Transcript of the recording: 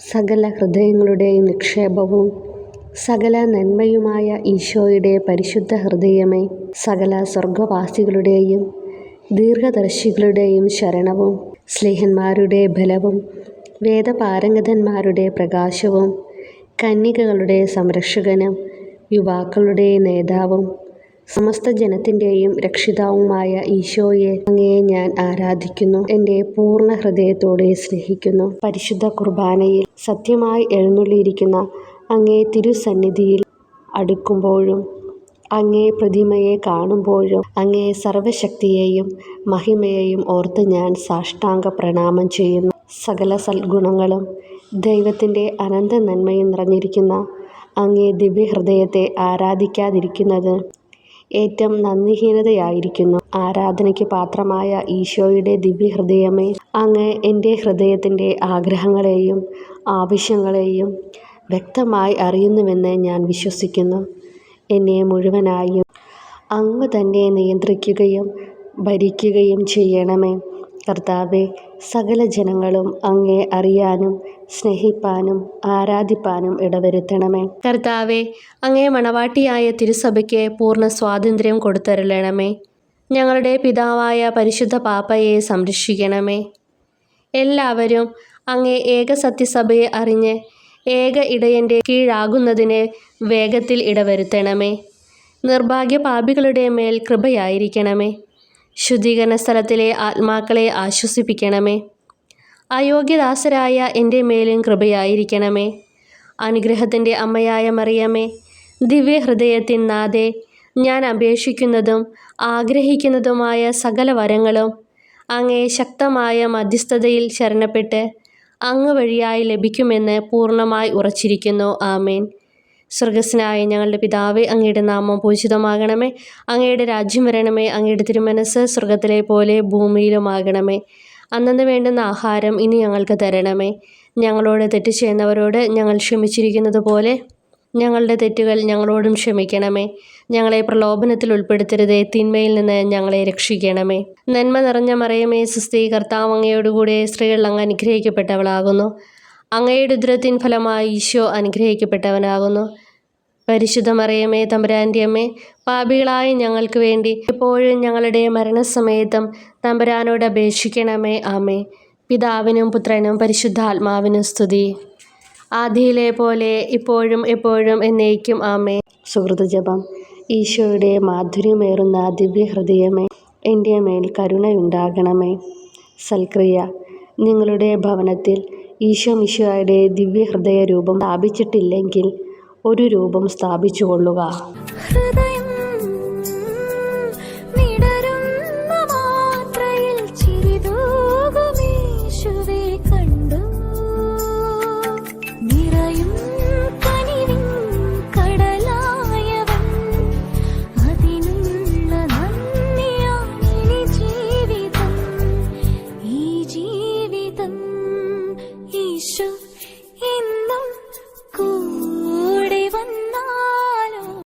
സകല ഹൃദയങ്ങളുടെയും നിക്ഷേപവും സകല നന്മയുമായ ഈശോയുടെ പരിശുദ്ധ ഹൃദയമേ, സകല സ്വർഗവാസികളുടെയും ദീർഘദർശികളുടെയും ശരണവും സ്ലീഹന്മാരുടെ ബലവും വേദപാരംഗതന്മാരുടെ പ്രകാശവും കന്യകകളുടെ സംരക്ഷകനും യുവാക്കളുടെ നേതാവും സമസ്ത ജനത്തിൻ്റെയും രക്ഷിതാവുമായ ഈശോയെ, അങ്ങയെ ഞാൻ ആരാധിക്കുന്നു, എൻ്റെ പൂർണ്ണ ഹൃദയത്തോടെ സ്നേഹിക്കുന്നു. പരിശുദ്ധ കുർബാനയിൽ സത്യമായി എഴുന്നള്ളിയിരിക്കുന്ന അങ്ങേ തിരുസന്നിധിയിൽ അടുക്കുമ്പോഴും അങ്ങേ പ്രതിമയെ കാണുമ്പോഴും അങ്ങേ സർവശക്തിയെയും മഹിമയെയും ഓർത്ത് ഞാൻ സാഷ്ടാംഗ പ്രണാമം ചെയ്യുന്നു. സകല സൽഗുണങ്ങളും ദൈവത്തിൻ്റെ അനന്ത നന്മയും നിറഞ്ഞിരിക്കുന്ന അങ്ങേ ദിവ്യഹൃദയത്തെ ആരാധിക്കാതിരിക്കുന്നത് ഏറ്റവും നന്ദിഹീനതയായിരിക്കുന്നു. ആരാധനയ്ക്ക് പാത്രമായ ഈശോയുടെ ദിവ്യഹൃദയമേ, അങ്ങ് എൻ്റെ ഹൃദയത്തിൻ്റെ ആഗ്രഹങ്ങളെയും ആവശ്യങ്ങളെയും വ്യക്തമായി അറിയുന്നുവെന്ന് ഞാൻ വിശ്വസിക്കുന്നു. എന്നെ മുഴുവനായും അങ്ങ് തന്നെ നിയന്ത്രിക്കുകയും ഭരിക്കുകയും ചെയ്യണമേ. കർത്താവേ, സകല ജനങ്ങളും അങ്ങയെ അറിയാനും സ്നേഹിപ്പാനും ആരാധിപ്പാനും ഇടവരുത്തണമേ. കർത്താവേ, അങ്ങേ മണവാട്ടിയായ തിരുസഭയ്ക്ക് പൂർണ്ണ സ്വാതന്ത്ര്യം കൊടുത്തരുളണമേ. ഞങ്ങളുടെ പിതാവായ പരിശുദ്ധ പാപ്പയെ സംരക്ഷിക്കണമേ. എല്ലാവരും അങ്ങേ ഏക സത്യസഭയെ അറിഞ്ഞ് ഏക ഇടയൻ്റെ കീഴാകുന്നതിന് വേഗത്തിൽ ഇടവരുത്തണമേ. നിർഭാഗ്യ പാപികളുടെ മേൽ കൃപയായിരിക്കണമേ. ശുദ്ധീകരണ സ്ഥലത്തിലെ ആത്മാക്കളെ ആശ്വസിപ്പിക്കണമേ. അയോഗ്യദാസരായ എൻ്റെ മേലും കൃപയായിരിക്കണമേ. അനുഗ്രഹത്തിൻ്റെ അമ്മയായ മറിയമേ, ദിവ്യഹൃദയത്തിൻ നാഥേ, ഞാൻ അപേക്ഷിക്കുന്നതും ആഗ്രഹിക്കുന്നതുമായ സകല വരങ്ങളും അങ്ങേ ശക്തമായ മധ്യസ്ഥതയിൽ ശരണപ്പെട്ട് അങ്ങ് വഴിയായി ലഭിക്കുമെന്ന് പൂർണ്ണമായി ഉറച്ചിരിക്കുന്നു. ആമേൻ. സ്വർഗസ്നായ ഞങ്ങളുടെ പിതാവേ, അങ്ങയുടെ നാമം പൂജിതമാകണമേ. അങ്ങയുടെ രാജ്യം വരണമേ. അങ്ങയുടെ തിരുമനസ്സ് സ്വർഗത്തിലെ പോലെ ഭൂമിയിലുമാകണമേ. അന്നന്ന് വേണ്ടുന്ന ആഹാരം ഇനി ഞങ്ങൾക്ക് തരണമേ. ഞങ്ങളോട് തെറ്റ് ചെയ്യുന്നവരോട് ഞങ്ങൾ ക്ഷമിച്ചിരിക്കുന്നത് പോലെ ഞങ്ങളുടെ തെറ്റുകൾ ഞങ്ങളോടും ക്ഷമിക്കണമേ. ഞങ്ങളെ പ്രലോഭനത്തിൽ ഉൾപ്പെടുത്തരുതേ, തിന്മയിൽ നിന്ന് ഞങ്ങളെ രക്ഷിക്കണമേ. നന്മ നിറഞ്ഞ മറിയമേ, സുസ്തി, കർത്താവ് അങ്ങയോടുകൂടെ സ്ത്രീകൾ അങ്ങ് അനുഗ്രഹിക്കപ്പെട്ടവളാകുന്നു. അങ്ങയുടെ ഉദരത്തിൻ ഫലമായി ഈശോ അനുഗ്രഹിക്കപ്പെട്ടവനാകുന്നു. പരിശുദ്ധ മറിയമേ, തമ്പുരാൻ്റെ അമ്മേ, പാപികളായ ഞങ്ങൾക്ക് വേണ്ടി എപ്പോഴും ഞങ്ങളുടെ മരണസമയത്തും തമ്പുരാനോട് അപേക്ഷിക്കണമേ. ആമേ. പിതാവിനും പുത്രനും പരിശുദ്ധാത്മാവിനും സ്തുതി, ആദിയിലെ പോലെ ഇപ്പോഴും എപ്പോഴും എന്നേക്കും. ആമേ. സുഹൃതജപം. ഈശോയുടെ മാധുര്യമേറുന്ന ദിവ്യഹൃദയമേ, എൻ്റെ മേൽ കരുണയുണ്ടാകണമേ. സൽക്രിയ. നിങ്ങളുടെ ഭവനത്തിൽ ഈശോ മിശിഹായുടെ ദിവ്യഹൃദയ രൂപം സ്ഥാപിച്ചിട്ടില്ലെങ്കിൽ ഒരു രൂപം സ്ഥാപിച്ചു കൊള്ളുക.